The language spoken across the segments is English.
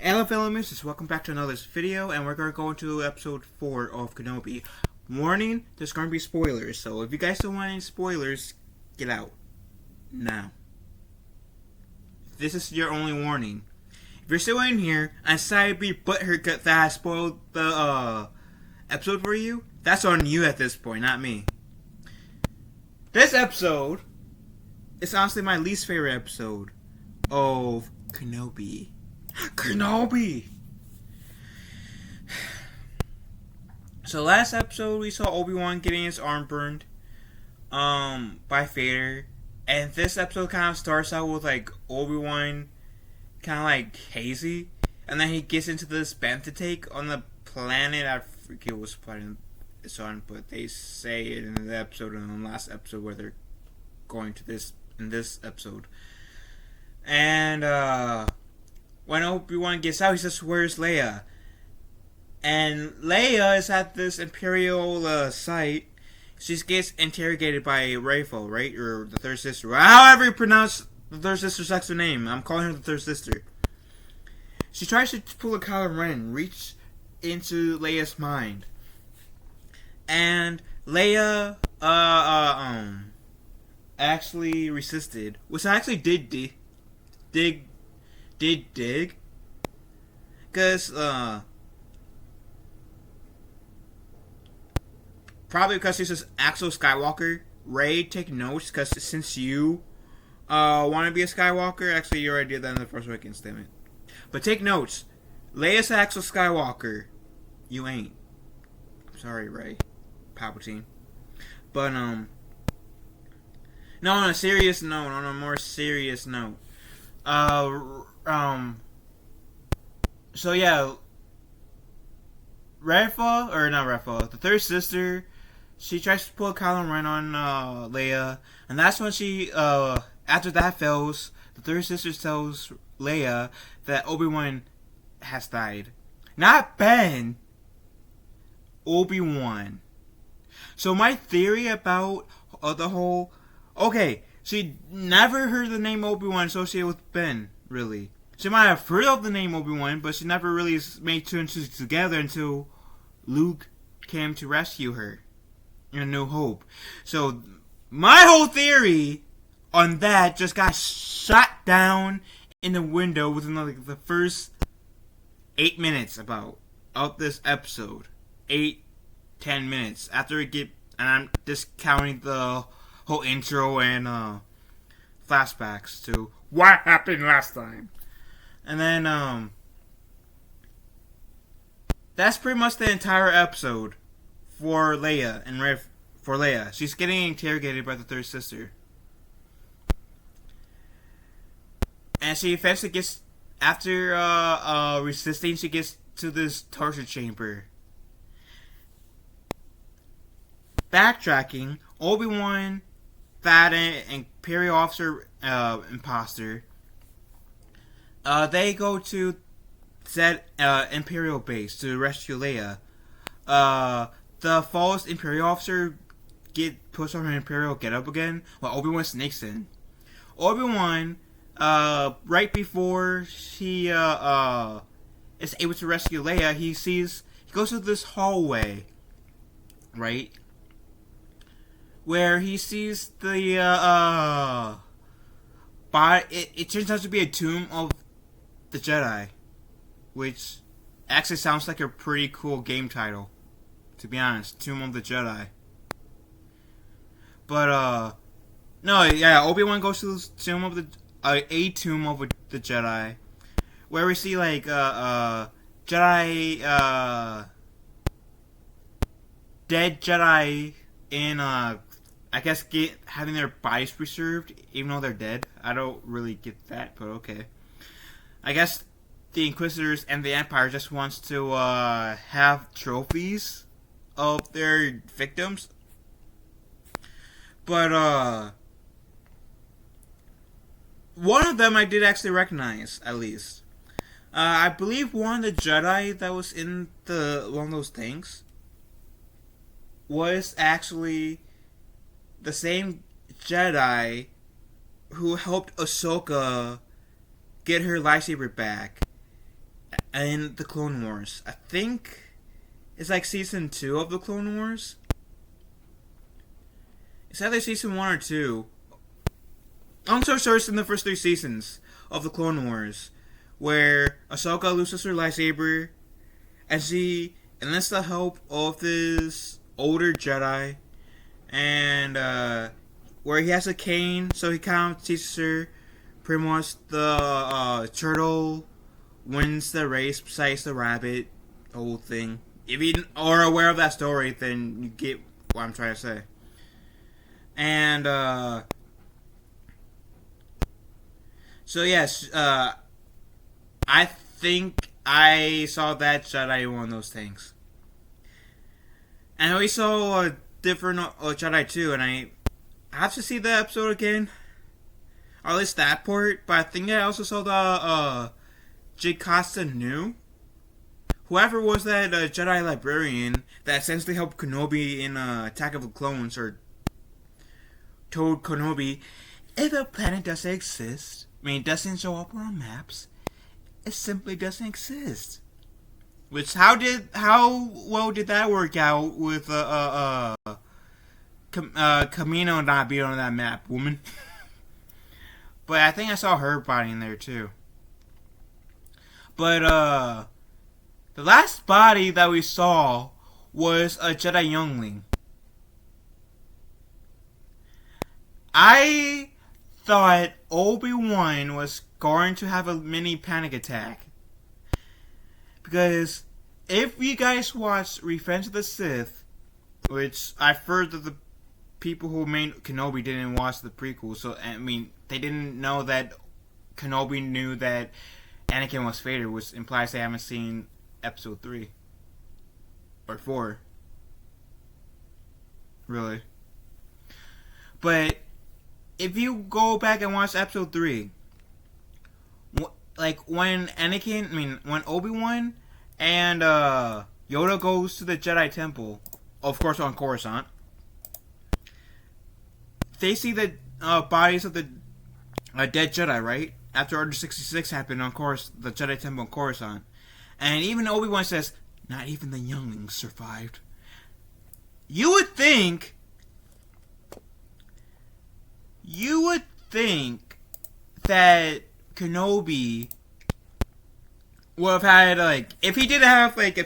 Hello fellow misses, welcome back to another video, and we're going to go into episode 4 of Kenobi. Warning, there's going to be spoilers, so if you guys don't want any spoilers, get out. Now. This is your only warning. If you're still in here, and decided to be butthurt that I spoiled the episode for you, that's on you at this point, not me. This episode is honestly my least favorite episode of Kenobi. Kenobi! So last episode we saw Obi-Wan getting his arm burned by Vader. And this episode kind of starts out with like Obi-Wan kind of like hazy. And then he gets into this bantha take on the planet. I forget what planet it's on, but they say it in the episode, in the last episode where they're going to this, in this episode. And when Obi-Wan gets out, he says, "Where's Leia?" And Leia is at this Imperial site. She gets interrogated by Rafel, right? Or the third sister. However you pronounce the third sister's actual name. I'm calling her the third sister. She tries to pull a Kylo Ren, reach into Leia's mind. And Leia, actually resisted. Which I actually did dig. Because, probably because she's this actual Skywalker. Rey, take notes, because since you, want to be a Skywalker, actually you already did that in the Force Awakens statement. But take notes. Leia's an actual Skywalker. You ain't. I'm sorry, Rey. Palpatine. But, no, on a serious note, on a more serious note. So yeah, the third sister, she tries to pull a Kylo Ren on, Leia, and that's when she, after that fails, the third sister tells Leia that Obi-Wan has died. Not Ben! Obi-Wan. So my theory about the whole, okay, she never heard the name Obi-Wan associated with Ben, really. She might have heard of the name Obi-Wan, but she never really made two and two together until Luke came to rescue her in A New Hope. So, my whole theory on that just got shot down in the window within like the first 8 minutes of this episode. 8-10 minutes. After it and I'm discounting the whole intro and flashbacks to what happened last time. And then, that's pretty much the entire episode for Leia for Leia. She's getting interrogated by the third sister. And she eventually gets, after, resisting, she gets to this torture chamber. Backtracking, Obi-Wan, that Imperial officer, imposter, they go to Zed Imperial base to rescue Leia. The false Imperial officer get pushed on her Imperial getup again, while Obi-Wan sneaks in. Obi-Wan, right before he is able to rescue Leia, he goes to this hallway, right, where he sees the it turns out to be a tomb of the Jedi, which actually sounds like a pretty cool game title, to be honest. Tomb of the Jedi. But no, yeah, Obi-Wan goes to the tomb of the a tomb of the Jedi, where we see like Jedi dead Jedi in I guess having their bodies preserved even though they're dead. I don't really get that, but okay. I guess the Inquisitors and the Empire just wants to have trophies of their victims. But one of them I did actually recognize, at least. I believe one of the Jedi that was in one of those things was actually the same Jedi who helped Ahsoka get her lightsaber back in the Clone Wars. I think it's like season 2 of the Clone Wars. It's either season 1 or 2. I'm so sure it's in the first 3 seasons of the Clone Wars, where Ahsoka loses her lightsaber, and she enlists the help of this older Jedi, and where he has a cane, so he kind of teaches her pretty much the turtle wins the race besides the rabbit, the whole thing. If you are aware of that story, then you get what I'm trying to say. And so yes, I think I saw that Jedi in one of those things. And we saw a different Jedi too, and I have to see the episode again. Or at least that part, but I think I also saw the Jocasta Nu. Whoever was that Jedi librarian that essentially helped Kenobi in Attack of the Clones, or told Kenobi, if a planet doesn't exist, I mean, it doesn't show up on maps, it simply doesn't exist. Which, how well did that work out with Camino not being on that map, woman? But I think I saw her body in there too. But the last body that we saw was a Jedi youngling. I thought Obi-Wan was going to have a mini panic attack. Because if you guys watched Revenge of the Sith, which I've heard that the people who made Kenobi didn't watch the prequel, so I mean, they didn't know that Kenobi knew that Anakin was Vader, which implies they haven't seen episode 3. Or 4. Really. But if you go back and watch episode 3, like when when Obi-Wan and Yoda goes to the Jedi Temple, of course on Coruscant, they see the bodies of the dead Jedi, right? After Order 66 happened on the Jedi Temple on Coruscant. And even Obi-Wan says, not even the younglings survived. You would think that Kenobi would have had, like, if he didn't have, like, a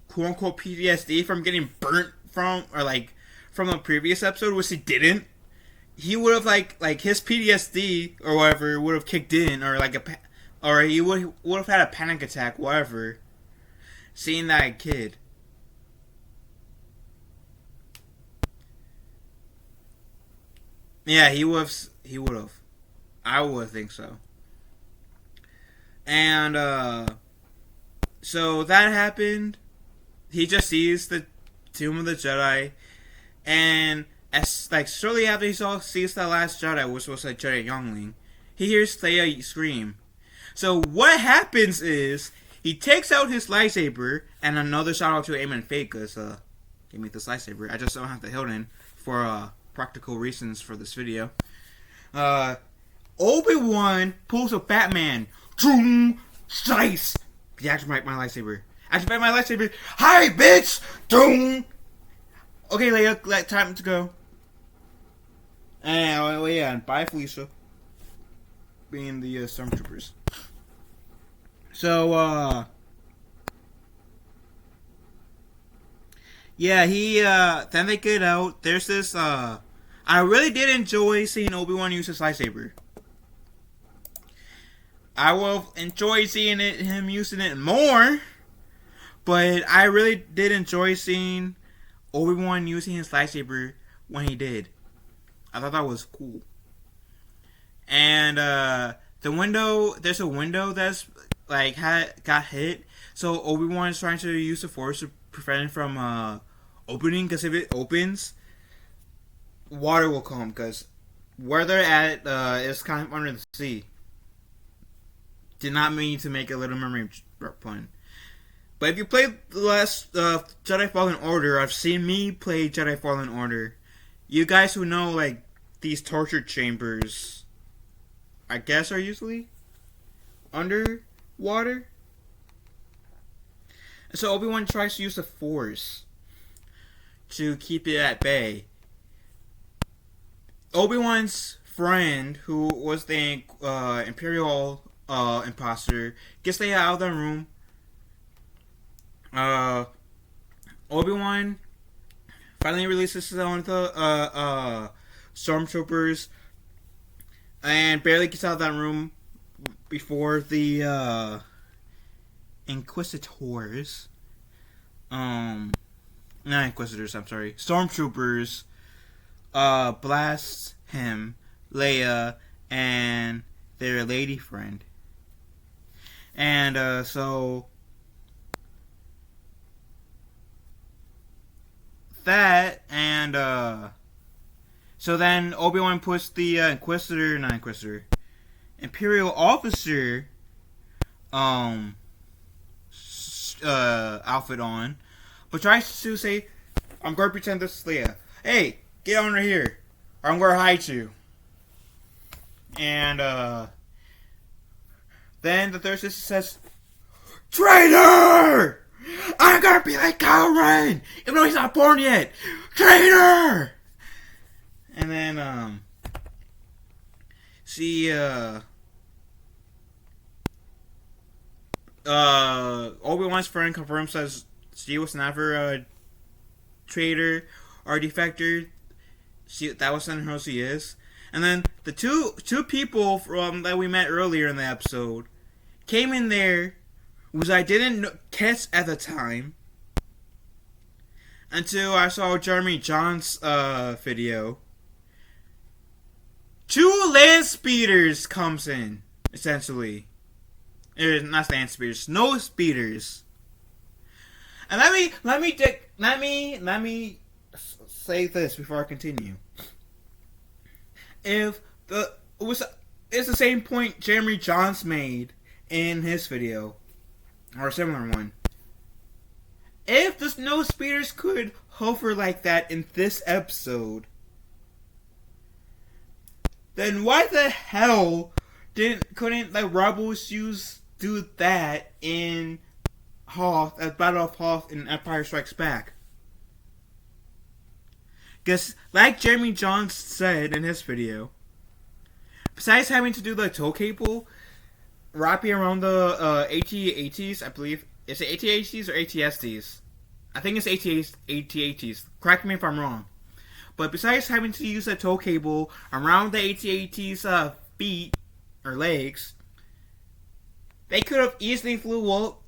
quote unquote PTSD from getting burnt from the previous episode, which he didn't, he would have, like his PTSD or whatever would have kicked in, or he would have had a panic attack, whatever, seeing that kid. Yeah, he would have. I would think so. And, so that happened. He just sees the Tomb of the Jedi, and shortly after he sees the last Jedi, which was a Jedi youngling, he hears Leia scream. So what happens is, he takes out his lightsaber, and another shout out to Eamon Fake, because, give me this lightsaber. I just don't have the hilt in for, practical reasons for this video. Obi-Wan pulls a Batman. Doom! Slice! He activates my lightsaber. Activate my lightsaber. Hi, bitch! Doom! Okay, Leia, time to go. And bye, Felicia. Being the Stormtroopers. So, yeah, then they get out. There's this, I really did enjoy seeing Obi-Wan use his lightsaber. I will enjoy seeing him using it more, but I really did enjoy seeing Obi-Wan using his lightsaber when he did. I thought that was cool. And there's a window that's got hit, so Obi-Wan is trying to use the Force to prevent it from opening, because if it opens, water will come, because where they're at is kind of under the sea. Did not mean to make a Little Mermaid pun. But if you play the last Jedi Fallen Order, I've seen me play Jedi Fallen Order. You guys who know, these torture chambers, I guess, are usually under water. And so Obi-Wan tries to use the Force to keep it at bay. Obi-Wan's friend, who was the Imperial imposter, gets they out of the room. Obi-Wan finally releases one of the stormtroopers and barely gets out of that room before the Inquisitors, not Inquisitors, I'm sorry, stormtroopers, blast him, Leia, and their lady friend. And so that, and so then Obi-Wan puts the Imperial officer outfit on, but tries to say, I'm going to pretend this is Leia. Hey, get on here, or I'm going to hide you. And then the third sister says, Traitor! I'm going to be like Kylo Ren, even though he's not born yet. Traitor! And then she Obi-Wan's friend confirms that she was never a traitor or defector. That wasn't who she is. And then the two people from that we met earlier in the episode came in there, which I didn't catch at the time until I saw Jeremy John's video. 2 land speeders comes in, essentially. Not land speeders, snow speeders. And let me say this before I continue. If it's the same point Jeremy Johns made in his video, or a similar one. If the snow speeders could hover like that in this episode, then why the hell couldn't the rebels do that in Hoth, at Battle of Hoth in Empire Strikes Back? Because, like Jeremy Johns said in his video, besides having to do the tow cable, wrapping around the AT-ATs, I believe, is it AT-ATs or AT-STs? I think it's AT-ATs. Correct me if I'm wrong. But besides having to use a tow cable around the AT-AT's feet or legs, they could have easily flew up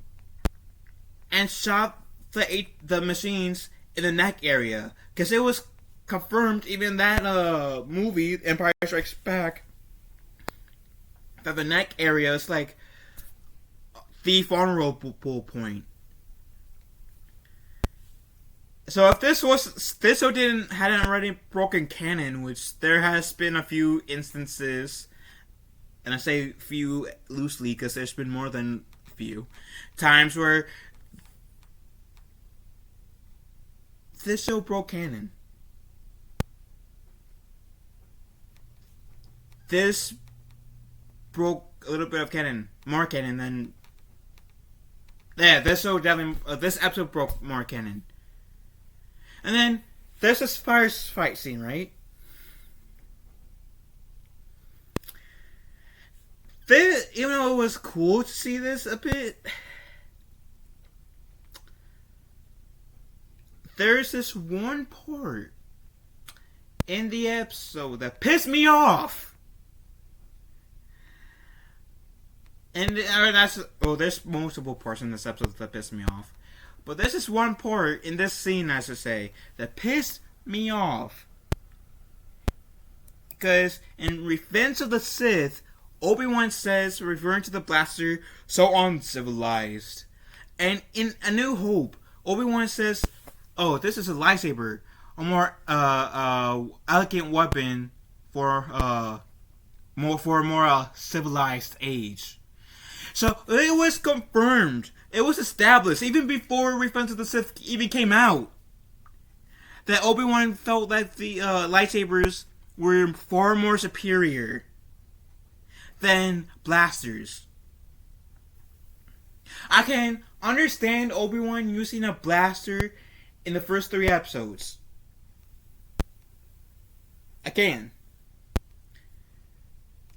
and shot the machines in the neck area, because it was confirmed even in that movie, Empire Strikes Back, that the neck area is like the vulnerable point. So if this hadn't already broken canon, which there has been a few instances, and I say few loosely because there's been more than a few times where this show broke canon. This broke a little bit of canon, more canon than. Yeah, this show definitely. This episode broke more canon. And then there's this first fight scene, right? Even though it was cool to see this a bit, there's this one part in the episode that pissed me off. And there's multiple parts in this episode that pissed me off. But there's this one part in this scene, I should say, that pissed me off. Because in Revenge of the Sith, Obi-Wan says, referring to the blaster, so uncivilized. And in A New Hope, Obi-Wan says, oh, this is a lightsaber, a more elegant weapon for a more civilized age. So it was confirmed. It was established even before Revenge of the Sith even came out that Obi-Wan felt that the lightsabers were far more superior than blasters. I can understand Obi-Wan using a blaster in the first 3 episodes. I can.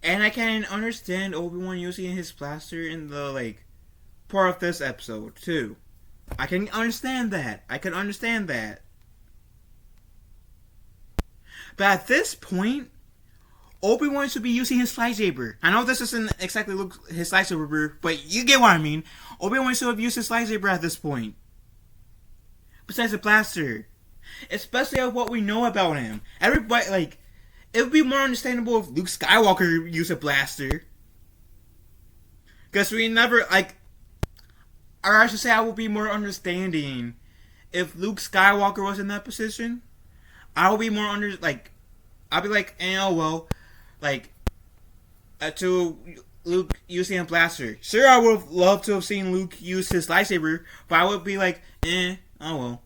And I can understand Obi-Wan using his blaster in the, like, part of this episode, too. I can understand that. But at this point, Obi-Wan should be using his lightsaber. I know this isn't exactly his lightsaber, but you get what I mean. Obi-Wan should have used his lightsaber at this point. Besides the blaster. Especially of what we know about him. Everybody, like, it would be more understandable if Luke Skywalker used a blaster. Because we never, like, or I should say I would be more understanding if Luke Skywalker was in that position. I would be more I'd be like, oh well, like, to Luke using a blaster. Sure, I would have loved to have seen Luke use his lightsaber, but I would be like, oh well.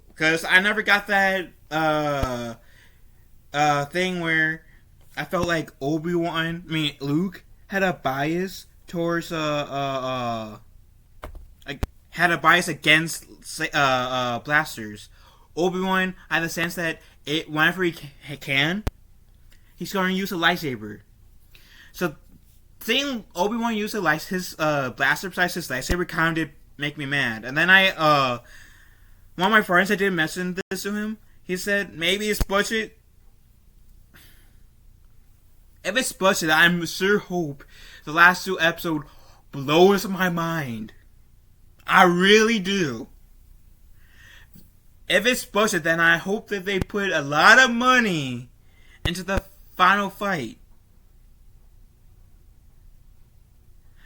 Because I never got that thing where I felt like Luke had a bias towards like, had a bias against blasters. Obi-Wan had the sense that whenever he can, he's going to use a lightsaber. So seeing Obi-Wan use his blaster besides his lightsaber kind of did make me mad. And then one of my friends, I did mention this to him. He said maybe it's budget. If it's budget, I sure hope the last 2 episodes blows my mind. I really do. If it's budget, then I hope that they put a lot of money into the final fight.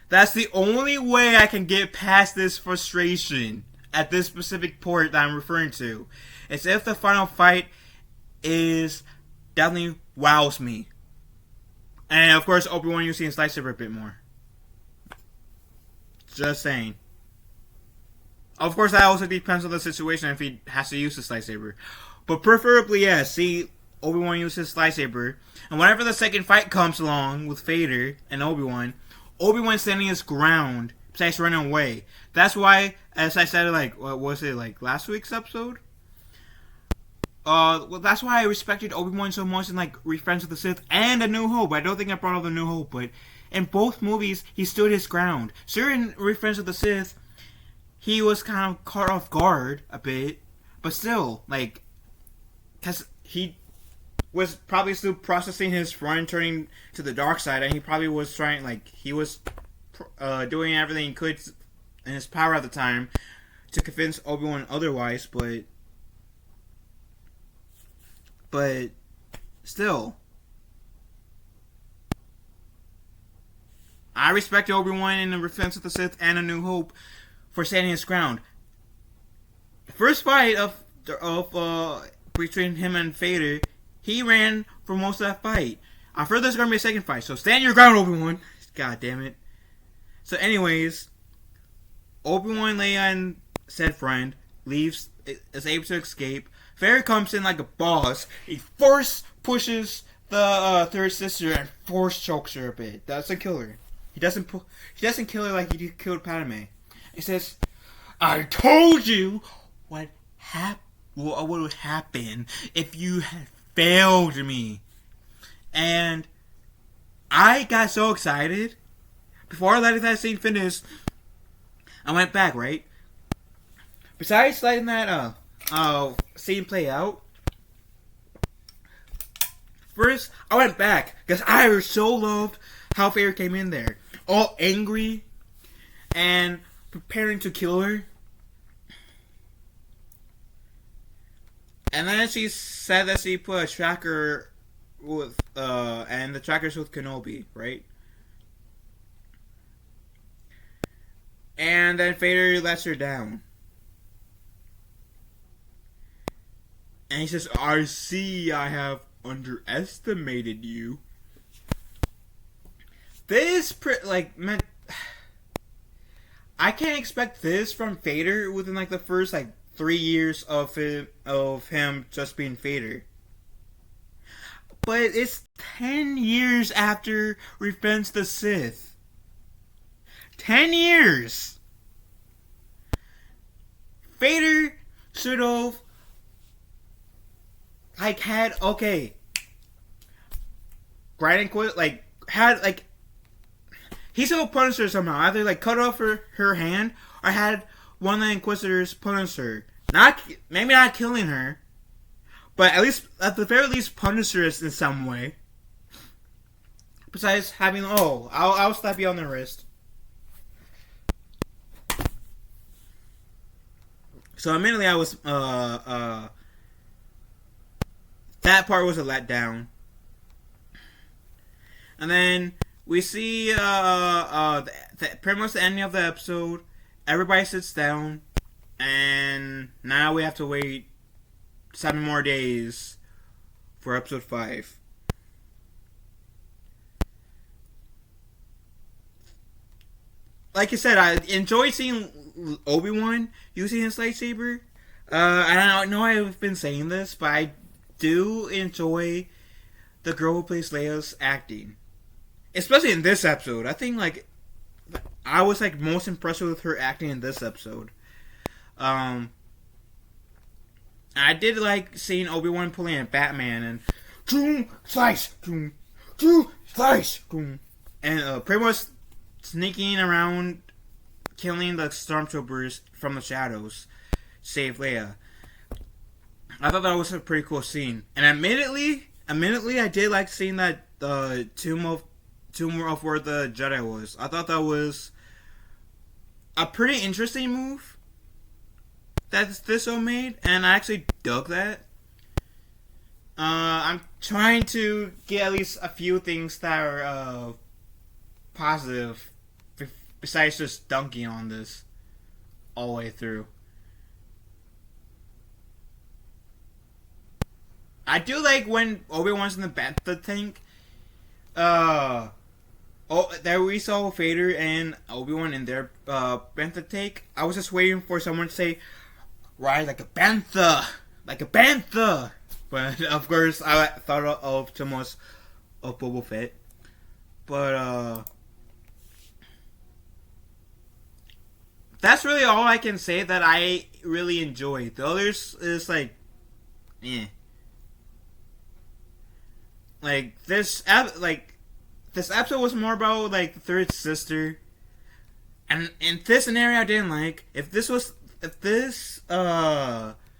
That's the only way I can get past this frustration at this specific port that I'm referring to. It's if the final fight definitely wows me. And of course, Obi-Wan using his lightsaber a bit more. Just saying. Of course, that also depends on the situation if he has to use his lightsaber. But preferably, yes, see Obi-Wan use his lightsaber. And whenever the second fight comes along with Vader and Obi-Wan standing his ground besides running away. That's why, as I said, like, what was it, like last week's episode? Well, that's why I respected Obi-Wan so much in, like, Revenge of the Sith and A New Hope. I don't think I brought up A New Hope, but in both movies, he stood his ground. Sure, in Revenge of the Sith, he was kind of caught off guard a bit, but still, like, because he was probably still processing his run turning to the dark side, and he probably was trying, like, he was doing everything he could in his power at the time to convince Obi-Wan otherwise, but still, I respect Obi-Wan in the Revenge of the Sith and A New Hope for standing his ground. The first fight of between him and Vader, he ran for most of that fight. I've heard there's going to be a second fight, so stand your ground, Obi-Wan. God damn it. So anyways, Obi-Wan, Leia, and said friend is able to escape. Vader comes in like a boss. He force pushes the third sister and force chokes her a bit. That's a killer. He doesn't kill her like he killed Padme. He says, "I told you what would happen if you had failed me." And I got so excited. Before I let that scene finish, I went back, right? Besides letting that scene play out, first I went back because I so loved how Vader came in there, all angry and preparing to kill her. And then she said that she put a tracker with and the tracker's with Kenobi, right? And then Vader lets her down. And he says, "I see I have underestimated you." This, meant... I can't expect this from Vader within, like, the first, 3 years of him just being Vader. But it's 10 years after Revenge of the Sith. 10 years! Vader should have, like, had, okay, Grand Inquisitor, like, had, like, he should have punished her somehow. Either, like, cut off her hand, or had one of the Inquisitors punish her. Maybe not killing her, but at the very least, punish her in some way. Besides having, I'll slap you on the wrist. So immediately I was, that part was a letdown. And then we see, pretty much the ending of the episode. Everybody sits down, and now we have to wait 7 more days for episode 5. Like I said, I enjoyed seeing Obi-Wan using his lightsaber. I know I've been saying this, but I do enjoy the girl who plays Leia's acting. Especially in this episode. I think, like, I was, like, most impressed with her acting in this episode. I did like seeing Obi-Wan pulling a Batman and slice, slice, and pretty much sneaking around, killing the stormtroopers from the shadows, save Leia. I thought that was a pretty cool scene, and admittedly, I did like seeing that tomb of where the Jedi was. I thought that was a pretty interesting move that this show made, and I actually dug that. I'm trying to get at least a few things that are positive, besides just dunking on this all the way through. I do like when Obi-Wan's in the bantha tank. There we saw Vader and Obi-Wan in their bantha tank. I was just waiting for someone to say, "Ride like a bantha, like a bantha." But of course, I thought of too much of Boba Fett. But that's really all I can say that I really enjoyed. The others is like, eh. Like this episode was more about like the third sister, and in this scenario I didn't like. If this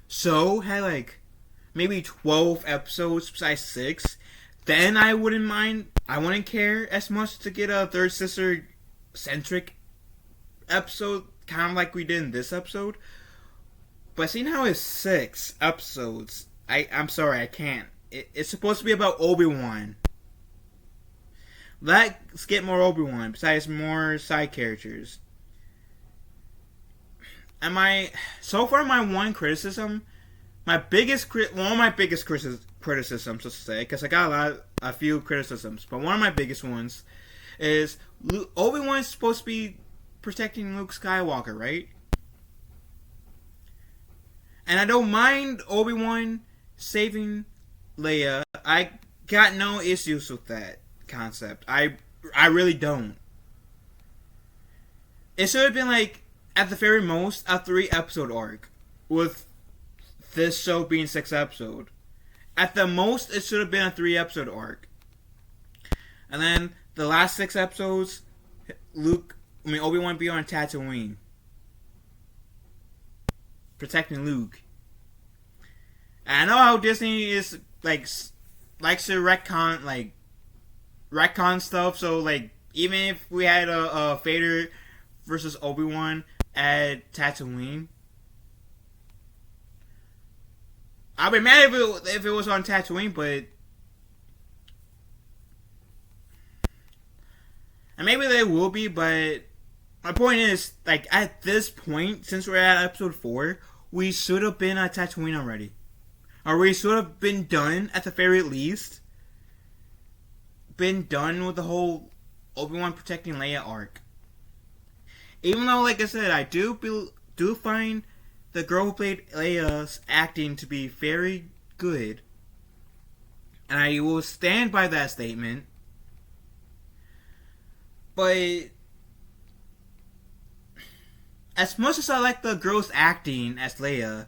show had like maybe 12 episodes besides 6, then I wouldn't mind. I wouldn't care as much to get a third sister centric episode, kind of like we did in this episode. But seeing how it's 6 episodes, I'm sorry, I can't. It's supposed to be about Obi-Wan. Let's get more Obi-Wan, besides more side characters. And so far my one criticism, one of my biggest criticisms, let's say, because I got a few criticisms, but one of my biggest ones is Obi-Wan's supposed to be protecting Luke Skywalker, right? And I don't mind Obi-Wan saving Leia. I got no issues with that concept. I really don't. It should have been like, at the very most, a 3-episode arc, with this show being 6 episodes. At the most, it should have been a 3-episode arc. And then the last 6 episodes, Obi-Wan be on Tatooine, protecting Luke. And I know how Disney is likes to retcon stuff. So like, even if we had a Vader versus Obi-Wan at Tatooine, I'd be mad if it was on Tatooine, but and maybe they will be. But my point is, like, at this point, since we're at episode 4, we should have been at Tatooine already. Or we should have been done, at the very least, been done with the whole Obi-Wan protecting Leia arc. Even though, like I said, I do find the girl who played Leia's acting to be very good. And I will stand by that statement. But as much as I like the girl's acting as Leia,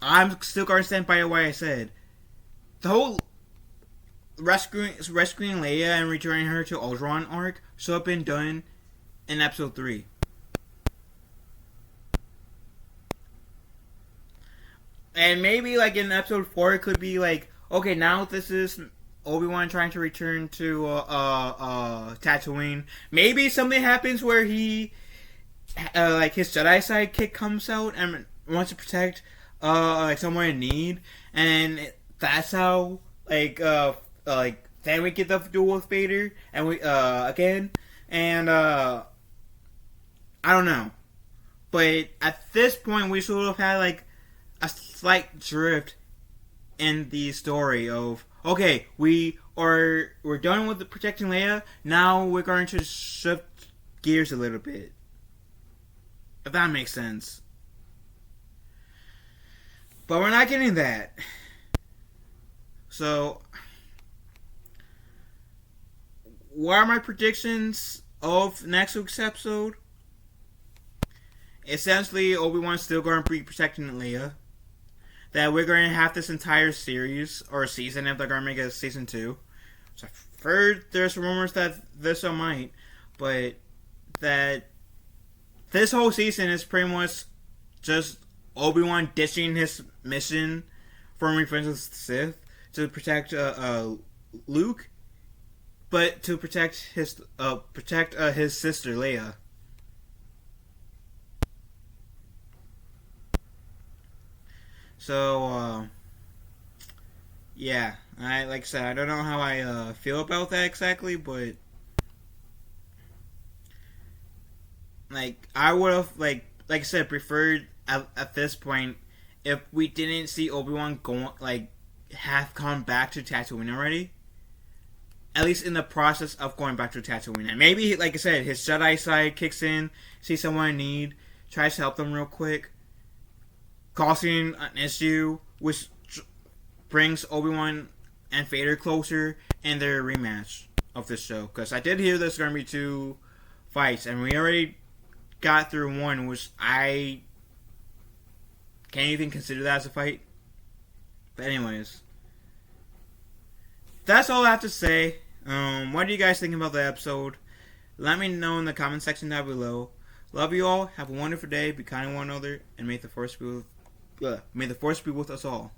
I'm still going to stand by what I said. The whole rescuing Leia and returning her to Alderaan arc should have been done in Episode 3. And maybe like in Episode 4 it could be like, okay, now this is Obi-Wan trying to return to Tatooine. Maybe something happens where he like his Jedi sidekick comes out and wants to protect like someone in need, and that's how like then we get the duel with Vader and we again, and I don't know, but at this point we should have had like a slight drift in the story of, okay, we're done with the protecting Leia, now we're going to shift gears a little bit. If that makes sense. But we're not getting that. So, what are my predictions of next week's episode? Essentially, Obi-Wan's still going to be protecting Leia. That we're going to have this entire series, or season, if they're going to make it a season 2. So I've heard there's rumors that this might, but that this whole season is pretty much just Obi-Wan ditching his mission from Revenge of the Sith to protect Luke, but to protect his sister Leia. So yeah, like I said, I don't know how I feel about that exactly, but like I would have like I said preferred at this point if we didn't see Obi-Wan have gone back to Tatooine already. At least in the process of going back to Tatooine. And maybe, like I said, his Jedi side kicks in, sees someone in need, tries to help them real quick, causing an issue, which brings Obi-Wan and Vader closer in their rematch of this show. Because I did hear there's going to be 2 fights, and we already got through one, which I can't even consider that as a fight. But anyways, that's all I have to say. What do you guys think about the episode? Let me know in the comment section down below. Love you all. Have a wonderful day. Be kind to one another, and may the force be with us all.